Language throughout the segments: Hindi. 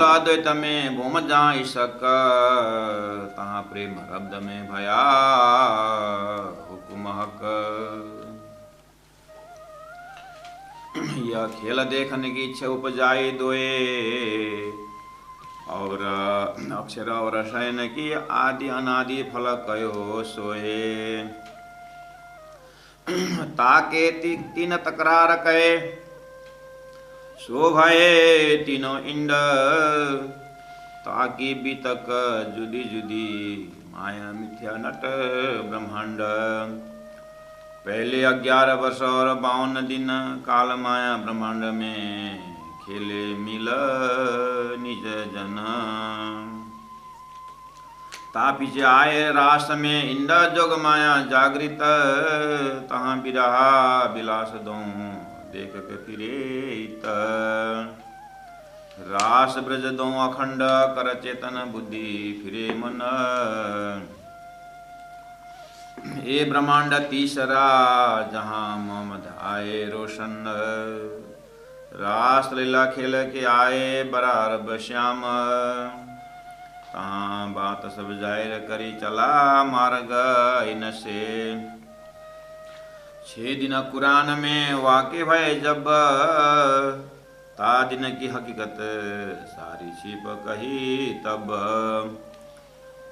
मूल अद्वैत में भूम जाई सक, तहाँ प्रेम रब्द में भया हुकुम हक। यह खेल देखने की इच्छा उपजाई दोए, और अक्षर और रसायन की आदि अनादि फल कयो सोए। ताके तीन तकरार कहे, सो भये तीनों इंड। ताकि बीतक जुदी जुदी, माया मिथ्या नट ब्रह्मांड। पहले 11 वर्ष और 52 दिन, काल माया ब्रह्मांड में खेले मिल निज जन। ता पीछे आए रास में इंद जोग माया जागृत, तहाँ बिरहा बिलास दो देख के फिरे। रास ब्रज दो अखंड, कर चेतन बुद्धि फिरे मन। ये ब्रह्मांड तीसरा, जहाँ मोहम्मद आए रोशन। रास लीला खेल के आए बरारब श्याम, तहाँ बात सब जाहिर करी चला मार्ग इन से। 6 दिन कुरान में वाक़े भय जब, ता दिन की हकीकत सारी छिप कही तब।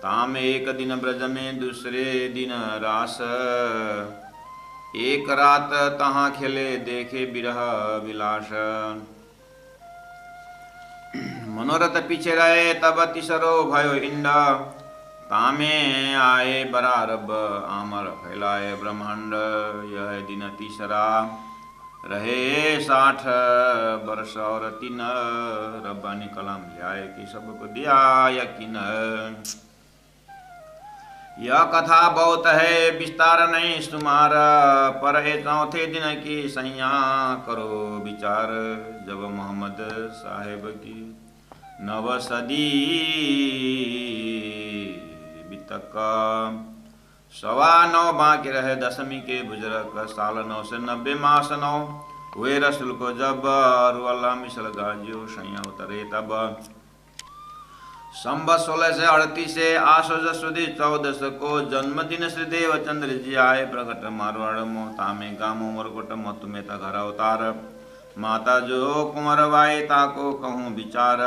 ताम 1 दिन ब्रज में दूसरे दिन रास, एक रात तहाँ खेले देखे बिरह विलास। मनोरथ पीछे रहे तब तीसरो भयो इंड, तामे आए बरारब आमर फैलाए ब्रह्मांड। यह दिन तीसरा रहे 60 वर्ष और 3, रब्बानी कलाम लियाए कि सबको दिया यकीन। यह कथा बहुत है विस्तार नहीं सुमार, पर है 4थे दिन की सैया करो विचार। जब मोहम्मद साहेब की 9 सदी बितक, 9.25 बाकी रहे दशमी के बुजरक। साल 990 मास 9 हुए रसूल को जब, रुअल्लाह मिसल गाजियो सैया उतरे तब। संवत 1638 से आसोज सुदी 14 को, जन्मदिन श्री देवचंद्र जी आए प्रकट मारवाड़ मो। तामे गामो मरकोट मत में घर अवतार, माता जो कुंवर बाई ताको कहूँ विचार।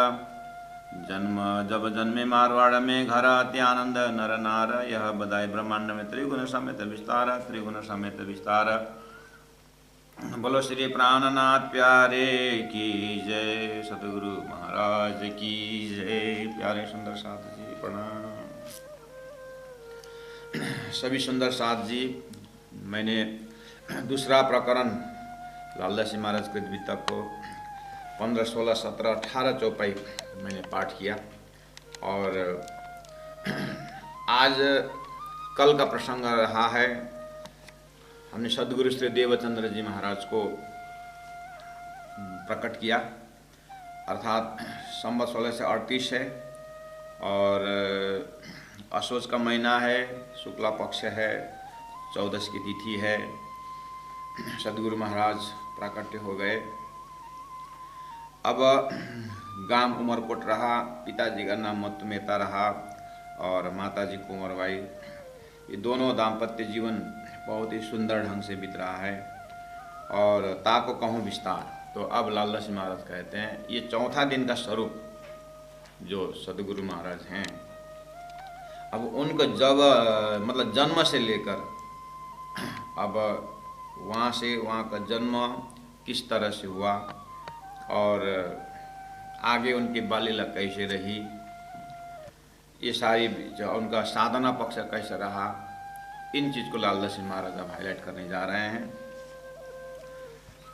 जन्म जब जन्मे मारवाड़ में घर, अति आनंद नर नार। यह बधाई ब्रह्मांड में त्रिगुण समेत विस्तार, त्रिगुण समेत विस्तार। बोलो श्री प्राणनाथ प्यारे की जय, सतगुरु महाराज की जय। प्यारे सुंदर साथ जी प्रणाम। सभी सुंदर साथ जी, मैंने दूसरा प्रकरण लालदासी महाराज के द्वितक को 15, 16, 17, 18 चौपाई मैंने पाठ किया। और आज कल का प्रसंग रहा है, हमने सदगुरु श्री देवचंद्र जी महाराज को प्रकट किया। अर्थात संवत 1638 है और असोज का महीना है, शुक्ला पक्ष है, 14 की तिथि है। सदगुरु महाराज प्राकट्य हो गए। अब गांव उमरकोट रहा, पिताजी का नाम मत्तु मेहता रहा और माताजी कुंवरबाई। ये दोनों दाम्पत्य जीवन बहुत ही सुंदर ढंग से बीत रहा है। और ताको कहूँ विस्तार, तो अब लालदास महाराज कहते हैं ये 4था दिन का स्वरूप जो सदगुरु महाराज हैं, अब उनको जब मतलब जन्म से लेकर अब वहाँ से वहाँ का जन्म किस तरह से हुआ और आगे उनकी बाल्यलीला कैसे रही, ये सारी जो उनका साधना पक्ष कैसा रहा, इन चीज़ को लालदास महाराज अब हाईलाइट करने जा रहे हैं।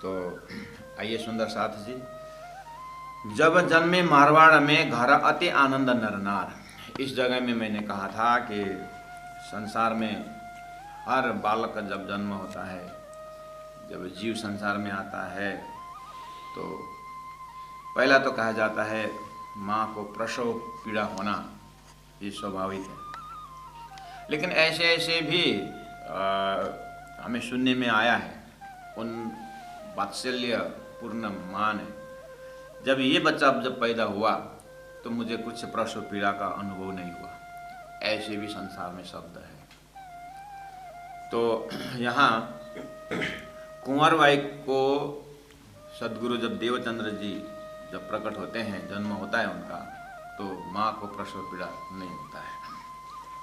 तो आइए सुंदर साथ जी। जब जन्मे मारवाड़ में घर अति आनंद नरनार, इस जगह में मैंने कहा था कि संसार में हर बालक का जब जन्म होता है, जब जीव संसार में आता है, तो पहला तो कहा जाता है माँ को प्रसव पीड़ा होना, ये स्वाभाविक है। लेकिन ऐसे ऐसे भी हमें सुनने में आया है, उन वात्सल्य पूर्ण माँ ने जब ये बच्चा जब पैदा हुआ तो मुझे कुछ प्रसव पीड़ा का अनुभव नहीं हुआ। ऐसे भी संसार में शब्द है। तो यहाँ कुंवरबाई को सदगुरु जब देवचंद्र जी जब प्रकट होते हैं, जन्म होता है उनका, तो माँ को प्रसव पीड़ा नहीं होता है।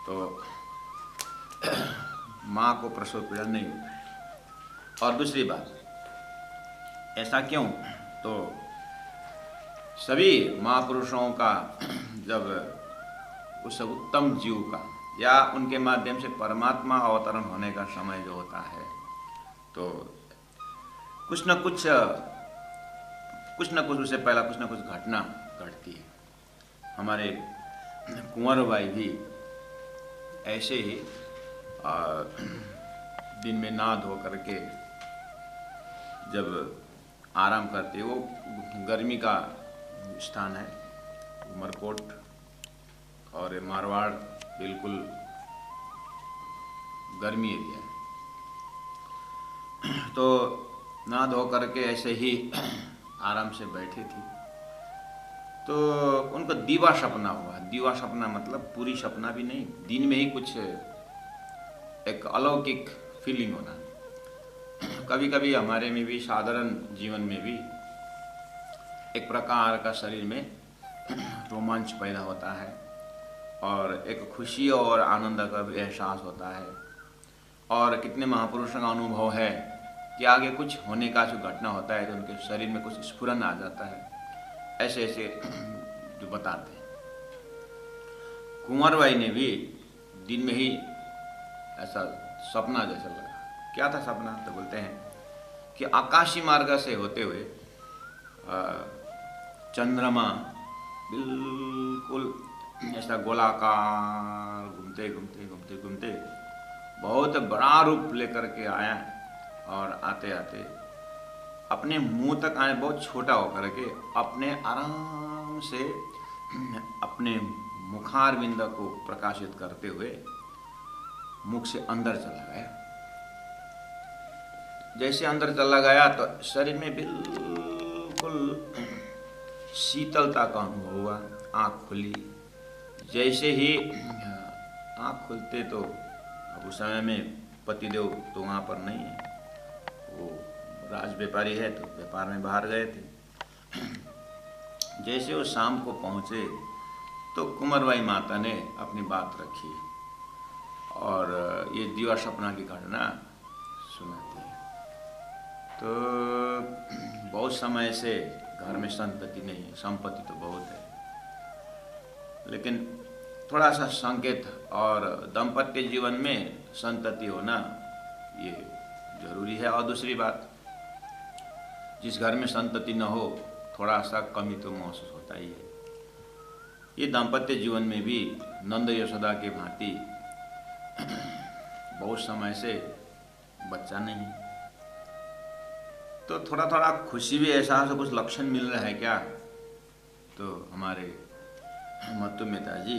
तो माँ को प्रसव पीड़ा नहीं होता है। और दूसरी बात, ऐसा क्यों? तो सभी महापुरुषों का जब उस उत्तम जीव का या उनके माध्यम से परमात्मा अवतरण होने का समय जो होता है, तो कुछ न कुछ उससे पहला कुछ न कुछ घटना घटती है। हमारे कुंवरबाई भी ऐसे ही दिन में नहा धो करके जब आराम करते, वो गर्मी का स्थान है उमरकोट, और मारवाड़ बिल्कुल गर्मी एरिया है। तो नहा धो करके ऐसे ही आराम से बैठी थी, तो उनको दीवा सपना हुआ। दीवा सपना मतलब पूरी सपना भी नहीं, दिन में ही कुछ एक अलौकिक फीलिंग होना। कभी कभी हमारे में भी, साधारण जीवन में भी एक प्रकार का शरीर में रोमांच पैदा होता है और एक खुशी और आनंद का भी एहसास होता है। और कितने महापुरुषों का अनुभव है कि आगे कुछ होने का जो घटना होता है तो उनके शरीर में कुछ स्फुरन आ जाता है, ऐसे ऐसे जो बताते हैं। कुंवरबाई ने भी दिन में ही ऐसा सपना जैसा लगा। क्या था सपना? तो बोलते हैं कि आकाशी मार्ग से होते हुए चंद्रमा बिल्कुल ऐसा गोलाकार घूमते घूमते घूमते घूमते बहुत बड़ा रूप लेकर के आया, और आते आते अपने मुंह तक आने, बहुत छोटा होकर के अपने आराम से अपने मुखारविंद को प्रकाशित करते हुए मुख से अंदर चला गया। जैसे अंदर चला गया तो शरीर में बिल्कुल शीतलता का अनुभव हुआ। आँख खुली, जैसे ही आँख खुलते तो अब उस समय में पतिदेव तो वहाँ पर नहीं है, वो राज व्यापारी है तो व्यापार में बाहर गए थे। जैसे वो शाम को पहुँचे तो कुंवरबाई माता ने अपनी बात रखी और ये दीवा सपना की घटना सुनाती है। तो बहुत समय से घर में संपत्ति नहीं है, संपत्ति तो बहुत है, लेकिन थोड़ा सा संकेत, और दाम्पत्य जीवन में संतति होना ये जरूरी है। और दूसरी बात, जिस घर में संतति न हो थोड़ा सा कमी तो महसूस होता ही है। ये दाम्पत्य जीवन में भी नंद यशोदा के भांति बहुत समय से बच्चा नहीं, तो थोड़ा थोड़ा खुशी भी एहसास हो, कुछ लक्षण मिल रहा है क्या? तो हमारे मत्तु मेहता जी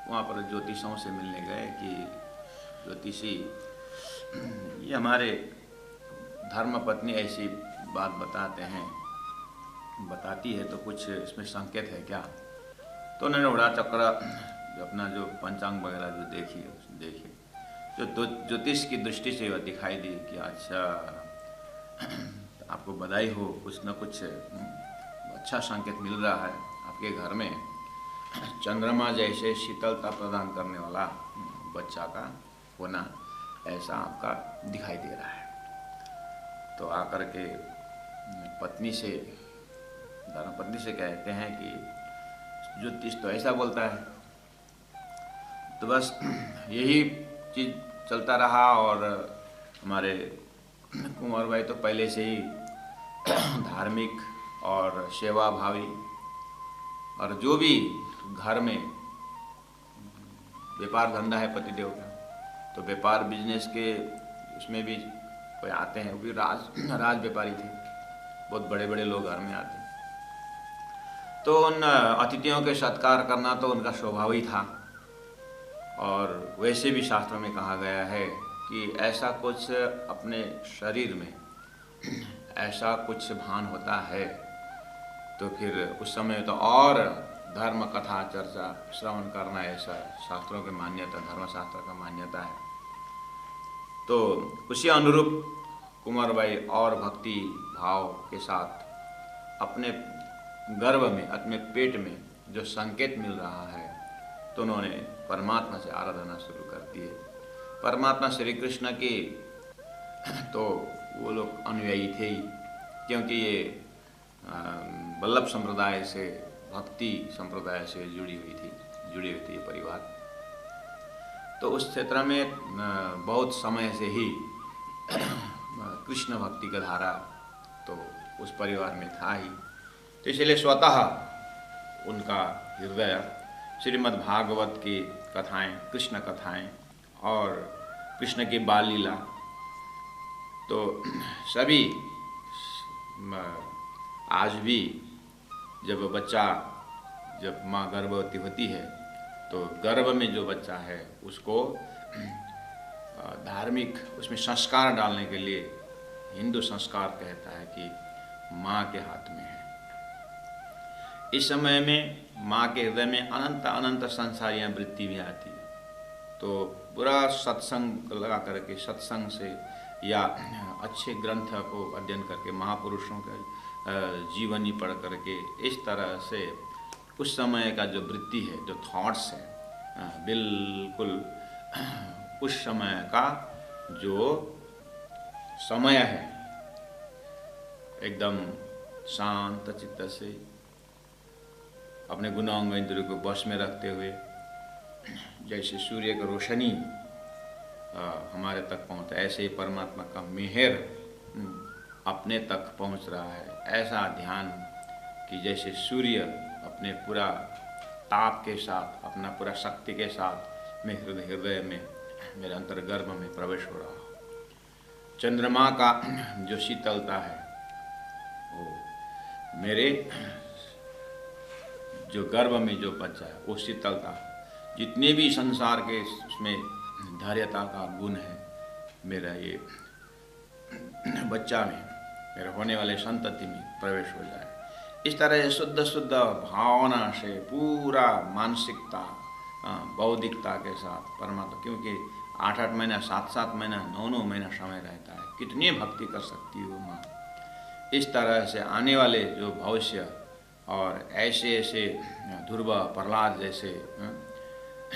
वहाँ पर ज्योतिषों से मिलने गए कि ज्योतिषी, ये हमारे धर्मपत्नी ऐसी बात बताती है तो कुछ इसमें संकेत है क्या? तो उन्होंने उड़ा चक्र अपना जो पंचांग वगैरह जो देखी जो ज्योतिष की दृष्टि से दिखाई दी कि अच्छा आपको बधाई हो, कुछ न कुछ अच्छा संकेत मिल रहा है। आपके घर में चंद्रमा जैसे शीतलता प्रदान करने वाला बच्चा का होना ऐसा आपका दिखाई दे रहा है। तो आकर के धर्मपत्नी से कहते हैं कि ज्योतिष तो ऐसा बोलता है। तो बस यही चीज चलता रहा, और हमारे कुंवरबाई तो पहले से ही धार्मिक और सेवा भावी, और जो भी घर में व्यापार धंधा है पतिदेव का, तो व्यापार बिजनेस के उसमें भी कोई आते हैं, वो भी राज व्यापारी थे, बहुत बड़े बड़े लोग घर में आते हैं, तो उन अतिथियों के सत्कार करना तो उनका स्वभाव ही था। और वैसे भी शास्त्रों में कहा गया है कि ऐसा कुछ अपने शरीर में ऐसा कुछ भान होता है तो फिर उस समय तो और धर्म कथा चर्चा श्रवण करना, ऐसा शास्त्रों की मान्यता, धर्मशास्त्र का मान्यता है। तो उसी अनुरूप कुंवरबाई और भक्ति भाव के साथ अपने गर्भ में, अपने पेट में जो संकेत मिल रहा है, तो उन्होंने परमात्मा से आराधना शुरू कर दी है। परमात्मा श्री कृष्ण की तो वो लोग अनुयायी थे ही, क्योंकि ये वल्लभ संप्रदाय से, भक्ति संप्रदाय से जुड़ी हुई थी परिवार। तो उस क्षेत्र में बहुत समय से ही कृष्ण भक्ति का धारा तो उस परिवार में था ही। तो इसलिए स्वतः उनका हृदय श्रीमद् भागवत की कथाएं, कृष्ण कथाएं और कृष्ण की बाल लीला, तो सभी आज भी जब माँ गर्भवती होती है तो गर्भ में जो बच्चा है उसको धार्मिक उसमें संस्कार डालने के लिए हिंदू संस्कार कहता है कि माँ के हाथ में है। इस समय में माँ के हृदय में अनंत अनंत संसारियाँ वृत्ति भी आती है। तो पूरा सत्संग लगा करके, सत्संग से या अच्छे ग्रंथ को अध्ययन करके, महापुरुषों का जीवनी पढ़ करके, इस तरह से उस समय का जो वृत्ति है, जो थॉट्स है, बिल्कुल उस समय का जो समय है, एकदम शांत चित्त से अपने गुणांग इंद्रियों को बस में रखते हुए, जैसे सूर्य की रोशनी हमारे तक पहुँचता है, ऐसे ही परमात्मा का मेहर अपने तक पहुँच रहा है। ऐसा ध्यान कि जैसे सूर्य अपने पूरा ताप के साथ, अपना पूरा शक्ति के साथ मेरे हृदय में, मेरे अंतर्गर्भ में प्रवेश हो रहा हो। चंद्रमा का जो शीतलता है वो मेरे जो गर्भ में जो बच्चा है, वो शीतलता, जितने भी संसार के उसमें धैर्यता का गुण है, मेरा ये बच्चा में, मेरे होने वाले संतति में प्रवेश हो जाए। इस तरह शुद्ध शुद्ध भावना से पूरा मानसिकता, बौद्धिकता के साथ परमात्मा, क्योंकि 8-8 महीना, 7-7 महीना, 9-9 महीना समय रहता है, कितनी भक्ति कर सकती हो माँ। इस तरह से आने वाले जो भविष्य और ऐसे ऐसे ध्रुव, प्रहलाद जैसे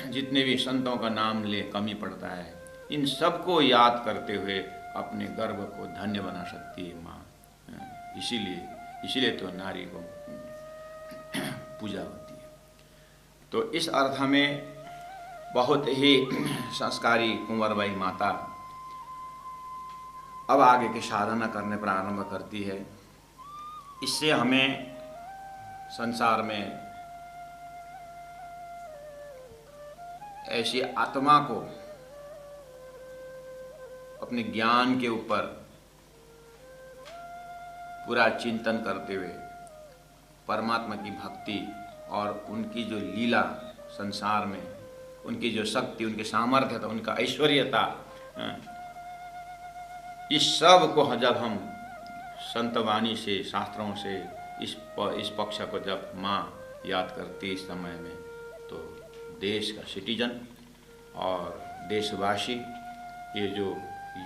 जितने भी संतों का नाम ले कमी पड़ता है, इन सबको याद करते हुए अपने गर्भ को धन्य बना सकती है माँ। इसीलिए तो नारी को पूजा होती है। तो इस अर्थ में बहुत ही संस्कारी कुंवरबाई माता अब आगे की साधना करने प्रारंभ करती है। इससे हमें संसार में ऐसी आत्मा को अपने ज्ञान के ऊपर पूरा चिंतन करते हुए परमात्मा की भक्ति और उनकी जो लीला संसार में, उनकी जो शक्ति, उनकी सामर्थ्यता, उनका ऐश्वर्यता, इस सब को जब हम संतवाणी से, शास्त्रों से इस पक्ष को जब माँ याद करती इस समय में, तो देश का सिटीजन और देशवासी, ये जो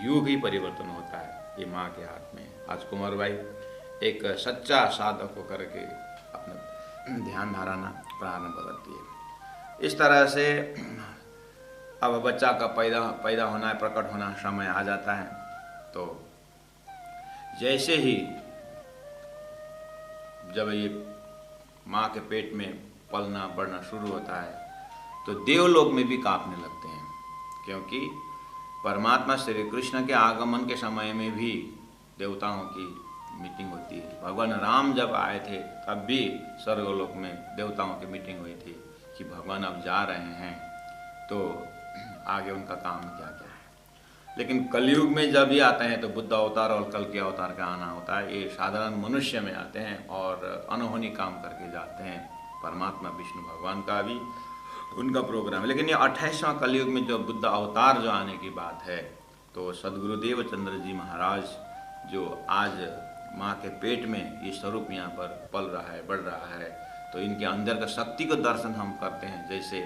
युग ही परिवर्तन होता है, ये माँ के हाथ में। आज कुंवरबाई एक सच्चा साधक होकर के अपना ध्यान धारणा प्रारंभ करती है। इस तरह से अब बच्चा का पैदा होना, प्रकट होना समय आ जाता है। तो जैसे ही जब ये माँ के पेट में पलना बढ़ना शुरू होता है, तो देवलोक में भी कांपने लगते हैं, क्योंकि परमात्मा श्री कृष्ण के आगमन के समय में भी देवताओं की मीटिंग होती है। भगवान राम जब आए थे तब भी स्वर्गलोक में देवताओं की मीटिंग हुई थी कि भगवान अब जा रहे हैं, तो आगे उनका काम क्या क्या है। लेकिन कलयुग में जब भी आते हैं तो बुद्ध अवतार और कल के अवतार का आना होता है। ये साधारण मनुष्य में आते हैं और अनहोनी काम करके जाते हैं। परमात्मा विष्णु भगवान का भी उनका प्रोग्राम है। लेकिन ये 28वां कलयुग में जो बुद्ध अवतार जो आने की बात है, तो सदगुरुदेव चंद्र जी महाराज जो आज माँ के पेट में ये स्वरूप यहाँ पर पल रहा है, बढ़ रहा है, तो इनके अंदर का शक्ति को दर्शन हम करते हैं, जैसे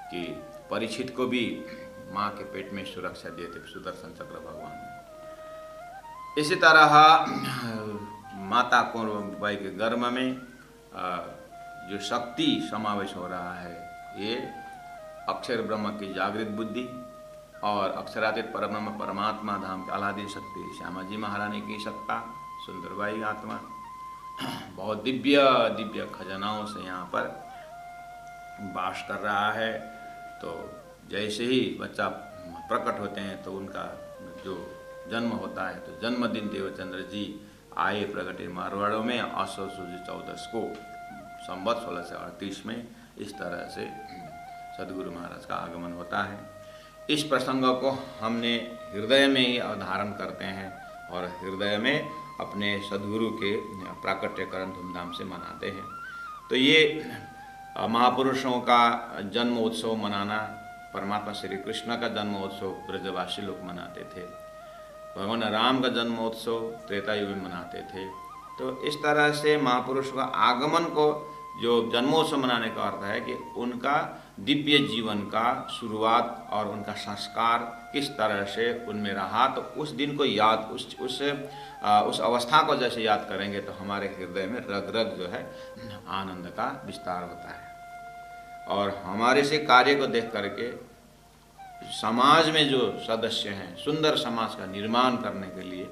कि परीक्षित को भी माँ के पेट में सुरक्षा दिए थे सुदर्शन चक्र भगवान ने। इसी तरह माता कुंवरबाई के गर्भ में जो शक्ति समावेश हो रहा है, ये अक्षर ब्रह्म की जागृत बुद्धि और अक्षरातीत परब्रह्म परमात्मा धाम की आह्लादित शक्ति श्यामा जी महारानी की सत्ता, सुंदरबाई आत्मा, बहुत दिव्य दिव्य खजानाओं से यहाँ पर वास कर रहा है। तो जैसे ही बच्चा प्रकट होते हैं तो उनका जो जन्म होता है, तो जन्मदिन देवचंद्र जी आए प्रगटे मारवाड़ों में आसो सूजी 14 को संवत 1638 में। इस तरह से सदगुरु महाराज का आगमन होता है। इस प्रसंग को हमने हृदय में ही अवधारण करते हैं और हृदय में अपने सदगुरु के प्राकट्यकरण धूमधाम से मनाते हैं। तो ये महापुरुषों का जन्म उत्सव मनाना, परमात्मा श्री कृष्ण का जन्म उत्सव ब्रजवासी लोग मनाते थे, भगवान राम का जन्म उत्सव त्रेता युग में मनाते थे। तो इस तरह से महापुरुषों का आगमन को जो जन्मोत्सव मनाने का अर्थ है कि उनका दिव्य जीवन का शुरुआत और उनका संस्कार किस तरह से उनमें रहा, तो उस दिन को याद उस अवस्था को जैसे याद करेंगे तो हमारे हृदय में रग रग जो है आनंद का विस्तार होता है। और हमारे से कार्य को देख करके समाज में जो सदस्य हैं, सुंदर समाज का निर्माण करने के लिए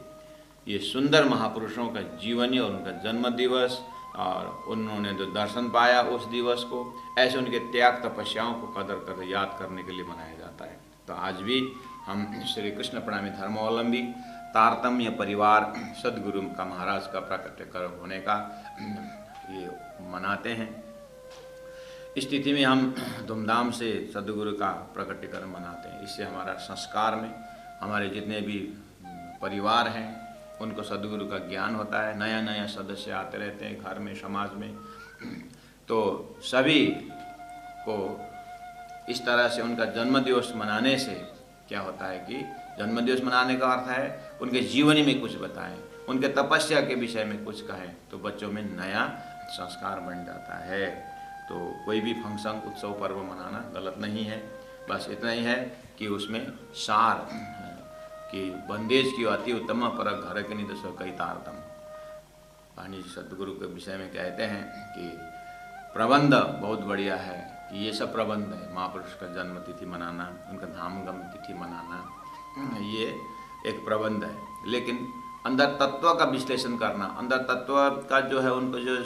ये सुंदर महापुरुषों का जीवनी और उनका जन्म दिवस और उन्होंने जो दर्शन पाया उस दिवस को, ऐसे उनके त्याग तपस्याओं को कदर कर याद करने के लिए मनाया जाता है। तो आज भी हम श्री कृष्ण प्रणामी धर्मावलंबी तारतम्य परिवार सदगुरु का महाराज का प्राकट्यकरण होने का ये मनाते हैं। इस तिथि में हम धूमधाम से सदगुरु का प्रकटीकरण मनाते हैं। इससे हमारा संस्कार में हमारे जितने भी परिवार हैं उनको सदगुरु का ज्ञान होता है। नया नया सदस्य आते रहते हैं घर में, समाज में, तो सभी को इस तरह से उनका जन्मदिवस मनाने से क्या होता है कि जन्मदिवस मनाने का अर्थ है उनके जीवनी में कुछ बताएं, उनके तपस्या के विषय में कुछ कहें, तो बच्चों में नया संस्कार बन जाता है। तो कोई भी फंक्शन, उत्सव, पर्व मनाना गलत नहीं है, बस इतना ही है कि उसमें सार कि बंदेज की अति उत्तम पर घर के निदर्श कई तारतम। पानी सदगुरु के विषय में कहते हैं कि प्रबंध बहुत बढ़िया है, कि ये सब प्रबंध है। महापुरुष का जन्म तिथि मनाना, उनका धामगम तिथि मनाना, ये एक प्रबंध है। लेकिन अंदर तत्व का विश्लेषण करना, अंदर तत्व का जो है उनको जो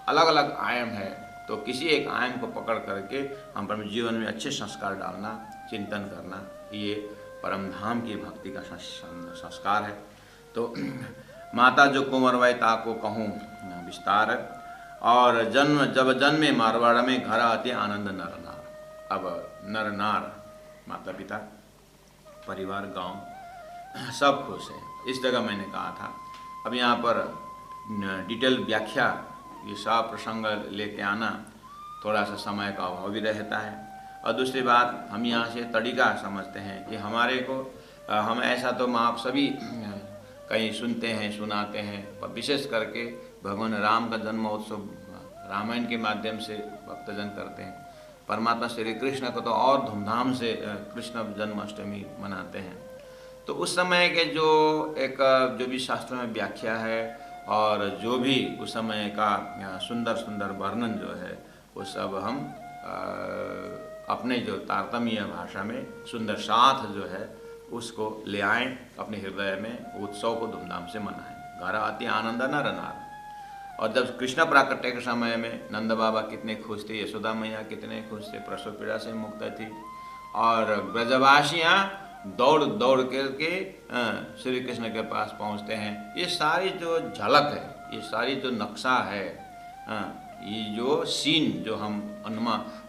अलग अलग आयाम है, तो किसी एक आयाम को पकड़ करके हम अपने जीवन में अच्छे संस्कार डालना, चिंतन करना, ये परम धाम की भक्ति का संस्कार है। तो माता जो कुंवरबाई ताको कहूँ विस्तार, और जब जन्मे मारवाड़ में घर आते आनंद नर नार। अब नर नार, माता पिता, परिवार, गांव सब खुश है। इस जगह मैंने कहा था। अब यहाँ पर डिटेल व्याख्या ये सब प्रसंग लेके आना थोड़ा सा समय का अभाव भी रहता है। और दूसरी बात, हम यहाँ से तरीका समझते हैं कि हमारे को हम ऐसा तो आप सभी कहीं सुनते हैं, सुनाते हैं, पर विशेष करके भगवान राम का जन्मोत्सव रामायण के माध्यम से भक्तजन करते हैं। परमात्मा श्री कृष्ण को तो और धूमधाम से कृष्ण जन्माष्टमी मनाते हैं। तो उस समय के जो भी शास्त्रों में व्याख्या है और जो भी उस समय का सुंदर सुंदर वर्णन जो है वो सब हम अपने जो तारतम्य भाषा में सुंदर साथ जो है उसको ले आएं अपने हृदय में, उत्सव को धूमधाम से मनाएं। घर आती आनंद नर नार। और जब कृष्ण प्राकट्य के समय में नंद बाबा कितने खुश थे, यशोदा मैया कितने खुश थे, प्रसव पीड़ा से मुक्त थी, और ब्रजवासियाँ दौड़ दौड़ करके श्री कृष्ण के पास पहुंचते हैं। ये सारी जो झलक है, ये सारी जो नक्शा है, ये जो सीन जो हम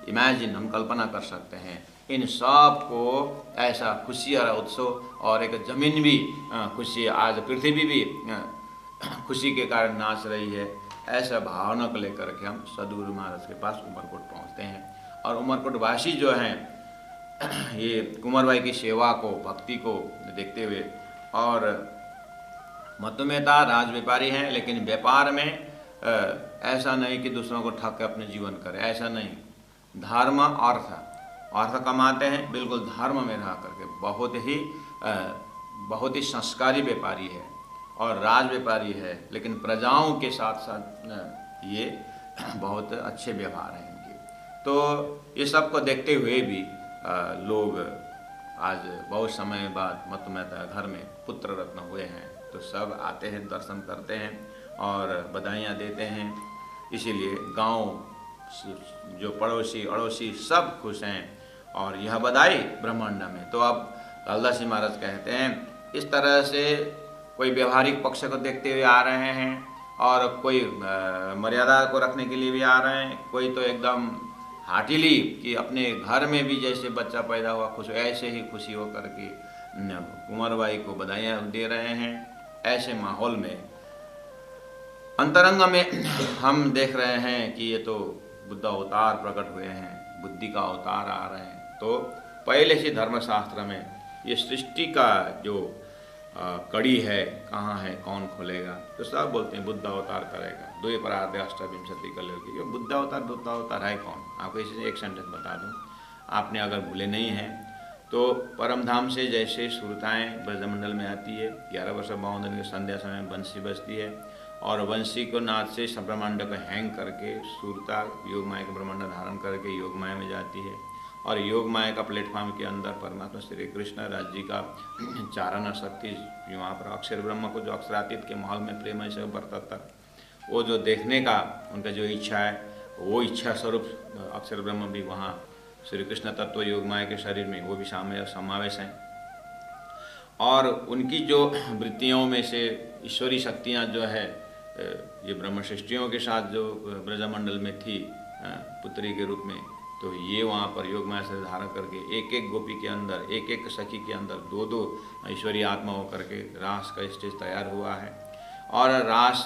इमेजिन हम कल्पना कर सकते हैं, इन सब को ऐसा खुशी और उत्सव और एक जमीन भी खुशी, आज पृथ्वी भी खुशी के कारण नाच रही है, ऐसा भावना को लेकर के हम सदगुरु महाराज के पास उमरकोट पहुंचते हैं। और उमरकोट वासी जो हैं ये कुंवरबाई की सेवा को, भक्ति को देखते हुए, और मतुमेता राज व्यापारी हैं, लेकिन व्यापार में ऐसा नहीं कि दूसरों को ठग के अपने जीवन करे, ऐसा नहीं। धर्म अर्थ कमाते हैं, बिल्कुल धर्म में रह करके बहुत ही संस्कारी व्यापारी है और राज व्यापारी है, लेकिन प्रजाओं के साथ साथ ये बहुत अच्छे व्यवहार हैं इनके। तो ये सब को देखते हुए भी लोग आज बहुत समय बाद मत मेहता घर में पुत्र रत्न हुए हैं, तो सब आते हैं, दर्शन करते हैं और बधाइयाँ देते हैं। इसीलिए गांव जो पड़ोसी अड़ोसी सब खुश हैं और यह बधाई ब्रह्मांड में। तो अब लालदास जी महाराज कहते हैं इस तरह से कोई व्यवहारिक पक्ष को देखते हुए आ रहे हैं और कोई मर्यादा को रखने के लिए भी आ रहे हैं, कोई तो एकदम हार्टिली कि अपने घर में भी जैसे बच्चा पैदा हुआ खुश, ऐसे ही खुशी हो करके कुंवरबाई को बधाइयाँ दे रहे हैं। ऐसे माहौल में अंतरंग में हम देख रहे हैं कि ये तो बुद्ध अवतार प्रकट हुए हैं, बुद्धि का अवतार आ रहे हैं। तो पहले से धर्मशास्त्र में ये सृष्टि का जो कड़ी है, कहाँ है, कौन खोलेगा, तो सब बोलते हैं बुद्ध अवतार करेगा, 2 परार्ध अष्टाविंशति कलयुगी। ये बुद्ध अवतार है कौन? आपको इसे एक सेंटेंस बता दूं, आपने अगर भूले नहीं हैं तो परमधाम से जैसे सुरताएँ ब्रजमंडल में आती है, 11 वर्ष 52 दिन के संध्या समय बंसी बजती है और वंशी को नाद से ब्रह्मांड को हैंग करके सुरता योग माया का ब्रह्मांड धारण करके योग माया में जाती है और योग माया का प्लेटफॉर्म के अंदर परमात्मा श्री कृष्ण राज्य का चारण शक्ति वहाँ पर अक्षर ब्रह्म को जो अक्षरातीत के महल में प्रेम से बरतता, वो जो देखने का उनका जो इच्छा है, वो इच्छा स्वरूप अक्षर ब्रह्म भी वहाँ श्री कृष्ण तत्व योग माया के शरीर में वो भी समावेश हैं। और उनकी जो वृत्तियों में से ईश्वरी शक्तियाँ जो है ये ब्रह्म सृष्टियों के साथ जो ब्रजमंडल में थी पुत्री के रूप में, तो ये वहाँ पर योग माया से धारण करके एक एक गोपी के अंदर, एक एक सखी के अंदर 2-2 ईश्वरीय आत्मा होकर के रास का स्टेज तैयार हुआ है। और रास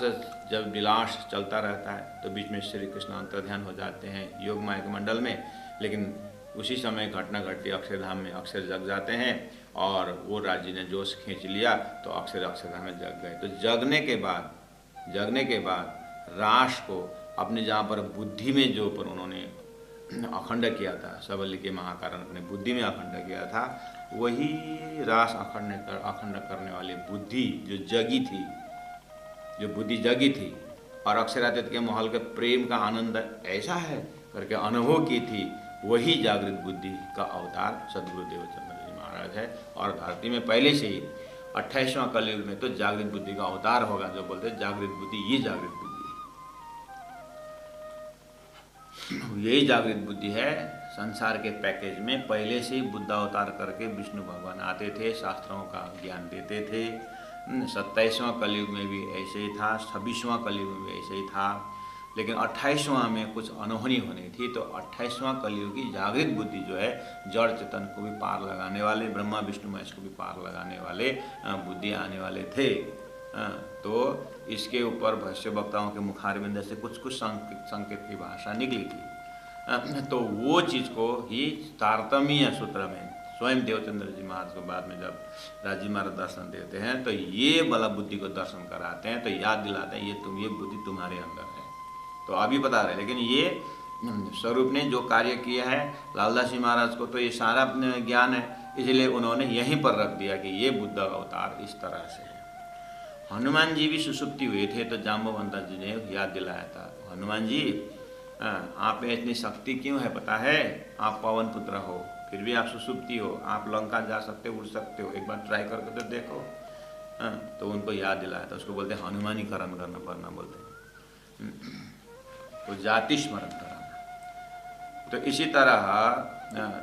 जब विलास चलता रहता है तो बीच में श्री कृष्ण अंतर्ध्यान हो जाते हैं योग माया के मंडल में, लेकिन उसी समय घटना घटती अक्षरधाम में अक्षर जग जाते हैं और वो राज्य ने जोश खींच लिया तो अक्षरधाम में जग गए। तो जगने के बाद रास को अपने जहाँ पर बुद्धि में जो पर उन्होंने अखंड किया था, सबल के महाकारण अपने बुद्धि में अखंड किया था, वही रास अखंड करने वाली बुद्धि जो बुद्धि जगी थी और अक्षरातीत के माहौल के प्रेम का आनंद ऐसा है करके अनुभव की थी, वही जागृत बुद्धि का अवतार सद्गुरु देवचंद्र जी महाराज है। और धरती में पहले से ही 28वां कलयुग में तो जागृत बुद्धि का अवतार होगा, जो बोलते हैं जागृत बुद्धि, ये जागृत बुद्धि यही जागृत बुद्धि है। संसार के पैकेज में पहले से ही बुद्ध अवतार करके विष्णु भगवान आते थे, शास्त्रों का ज्ञान देते थे। 27वां कलयुग में भी ऐसे ही था, 26वां कलयुग में भी ऐसे ही था, लेकिन 28वां में कुछ अनहोनी होनी थी। तो 28वां कलयुग की जागृत बुद्धि जो है, जड़ चेतन को भी पार लगाने वाले, ब्रह्मा विष्णु महेश को भी पार लगाने वाले बुद्धि आने वाले थे। तो इसके ऊपर भाष्य वक्ताओं के मुखारविंद से कुछ संकेत की भाषा निकली थी। तो वो चीज़ को ही तारतम्य सूत्र में स्वयं देवचंद्र जी महाराज को बाद में जब राजी महाराज दर्शन देते हैं तो ये बला बुद्धि को दर्शन कराते हैं, तो याद दिलाते हैं ये बुद्धि तुम्हारे अंदर है। तो अभी बता रहे, लेकिन ये स्वरूप ने जो कार्य किया है, लालदास जी महाराज को तो ये सारा ज्ञान है, इसलिए उन्होंने यहीं पर रख दिया कि ये बुद्ध अवतार इस तरह से है। हनुमान जी भी सुसुप्ति हुए थे तो जाम्बवंत जी ने याद दिलाया था, हनुमान जी आप में इतनी शक्ति क्यों है पता है? आप पवन पुत्र हो, फिर भी आप सुसुप्ति हो, आप लंका जा सकते हो, उड़ सकते हो, एक बार ट्राई करके तो देखो। तो उनको याद दिलाया था, उसको बोलते हनुमानीकरण करना पड़ना बोलते, तो जाति स्मरण कराना। तो इसी तरह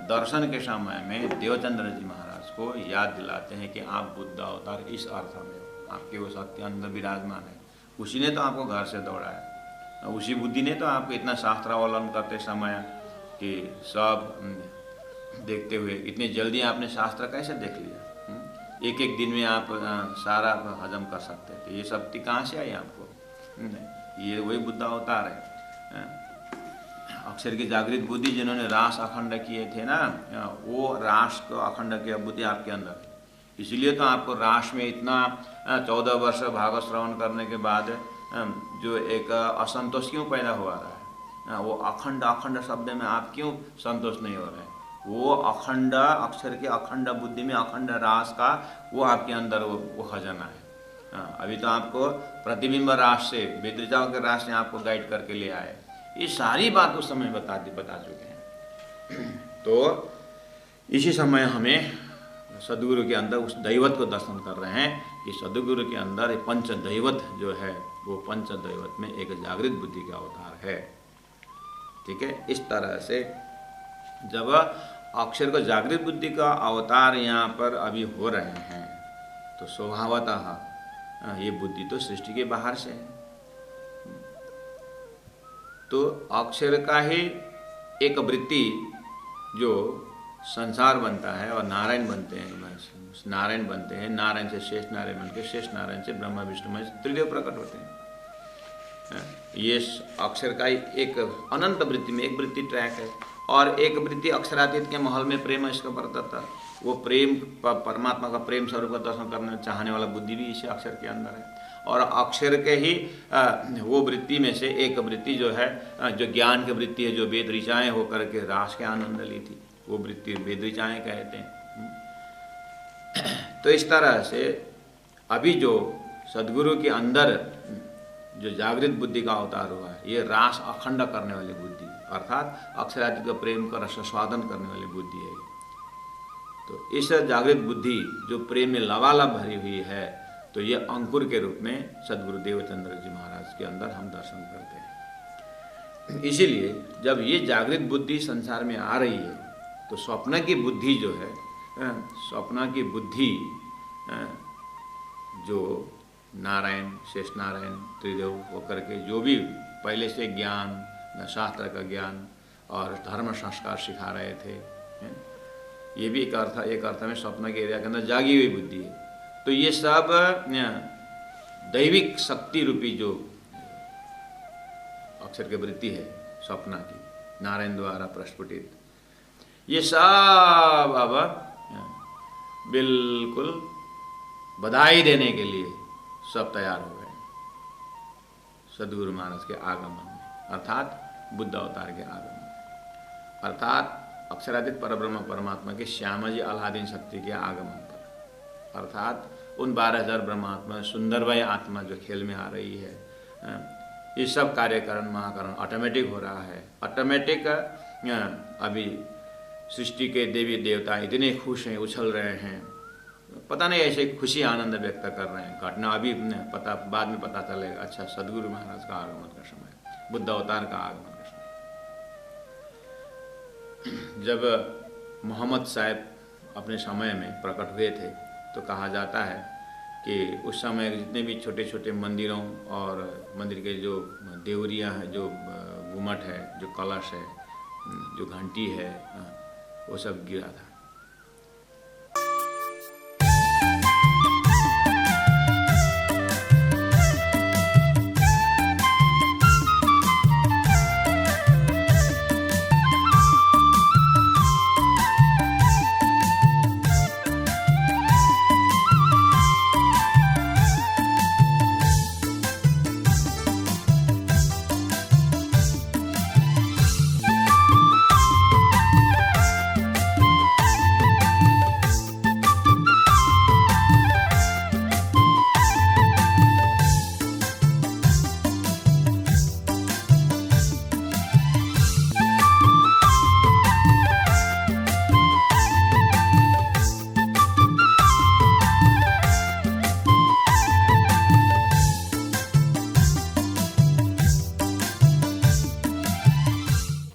दर्शन के समय में देवचंद्र जी महाराज को याद दिलाते हैं कि आप बुद्ध अवतार इस अर्थ में, आपके वो शक्ति अंदर विराजमान है। उसी ने तो आपको घर से दौड़ाया, उसी बुद्धि ने तो आपको इतना शास्त्रावलंबन करते समय कि सब देखते हुए इतनी जल्दी आपने शास्त्र कैसे देख लिया? एक एक दिन में आप सारा हजम कर सकते थे। ये शक्ति कहाँ से आई आपको? ये वही बुद्ध अवतार है। अक्षर की जागृत बुद्धि जिन्होंने रास अखंड किए थे ना, वो रास को अखंड किया बुद्धि आपके अंदर है। इसलिए तो आपको रास में इतना 14 वर्ष भागवत श्रवण करने के बाद जो एक असंतोष क्यों पैदा हुआ रहा है, वो अखंड अखंड शब्द में आप क्यों संतोष नहीं हो रहे हैं? वो अखंड अक्षर के अखंड बुद्धि में अखंड रास का वो आपके अंदर वो खजाना है। अभी तो आपको प्रतिबिंब रास से, विद्रिजाओं के रास ने आपको गाइड करके ले आए। ये सारी बात उस समय बता चुके हैं। तो इसी समय हमें सदगुरु के अंदर उस दैवत को दर्शन कर रहे हैं कि सदगुरु के अंदर पंच दैवत जो है, वो पंच दैवत में एक जागृत बुद्धि का अवतार है। ठीक है, इस तरह से जब अक्षर को जागृत बुद्धि का अवतार यहाँ पर अभी हो रहे हैं, तो स्वभावतः ये बुद्धि तो सृष्टि के बाहर से है। तो अक्षर का ही एक वृत्ति जो संसार बनता है और नारायण बनते हैं, नारायण से शेष नारायण बनते, शेष नारायण से ब्रह्मा विष्णु महेश त्रिदेव प्रकट होते हैं। ये अक्षर का ही एक अनंत वृत्ति में एक वृत्ति ट्रैक है, और एक वृत्ति अक्षरातीत के महल में प्रेम इसका बरतता, वो प्रेम परमात्मा का प्रेम स्वरूप का दर्शन करना चाहने वाला बुद्धि भी इसी अक्षर के अंदर है। और अक्षर के ही वो वृत्ति में से एक वृत्ति जो है, जो ज्ञान की वृत्ति है, जो वेद ऋचाएँ होकर के रास के आनंद ली थी, वो वृत्ति वेद ऋचाएँ कहते हैं। तो इस तरह से अभी जो सद्गुरु के अंदर जो जागृत बुद्धि का अवतार हुआ है, ये रास अखंड करने वाली बुद्धि, अर्थात अक्षरातीत का प्रेम का रसास्वादन करने वाली बुद्धि है। तो इस जागृत बुद्धि जो प्रेम में लबालब भरी हुई है, तो ये अंकुर के रूप में सद्गुरु देवचंद्र जी महाराज के अंदर हम दर्शन करते हैं। इसीलिए जब ये जागृत बुद्धि संसार में आ रही है, तो स्वप्न की बुद्धि जो है, स्वप्न की बुद्धि जो नारायण, शेष नारायण, त्रिदेव होकर के जो भी पहले से ज्ञान, शास्त्र का ज्ञान और धर्म संस्कार सिखा रहे थे, ये भी एक अर्थ में स्वप्न के एरिया के अंदर जागी हुई बुद्धि है। तो ये सब दैविक शक्ति रूपी जो अक्षर की वृत्ति है स्वप्न की, नारायण द्वारा प्रस्फुटित, ये सब अब बिल्कुल बधाई देने के लिए सब तैयार हो गए सद्गुरु महाराज के आगमन में, अर्थात बुद्ध अवतार के आगमन में, अर्थात अक्षरातीत परब्रह्म परमात्मा के श्यामाजी आह्लादीन शक्ति के आगमन पर, अर्थात उन 12,000 ब्रह्मात्मा सुंदरमय आत्मा जो खेल में आ रही है। ये सब कार्यकरण महाकरण ऑटोमेटिक हो रहा है। ऑटोमेटिक अभी सृष्टि के देवी देवता इतने खुश हैं, उछल रहे हैं, पता नहीं ऐसे खुशी आनंद व्यक्त कर रहे हैं। घटना अभी बाद में पता चलेगा, अच्छा सद्गुरु महाराज का आगमन का समय, बुद्ध अवतार का आगमन का समय। जब मोहम्मद साहब अपने समय में प्रकट हुए थे, तो कहा जाता है कि उस समय जितने भी छोटे छोटे मंदिरों और मंदिर के जो देवरियाँ हैं, जो घुमट है, जो कलश है, जो घंटी है, वो सब गिरा था।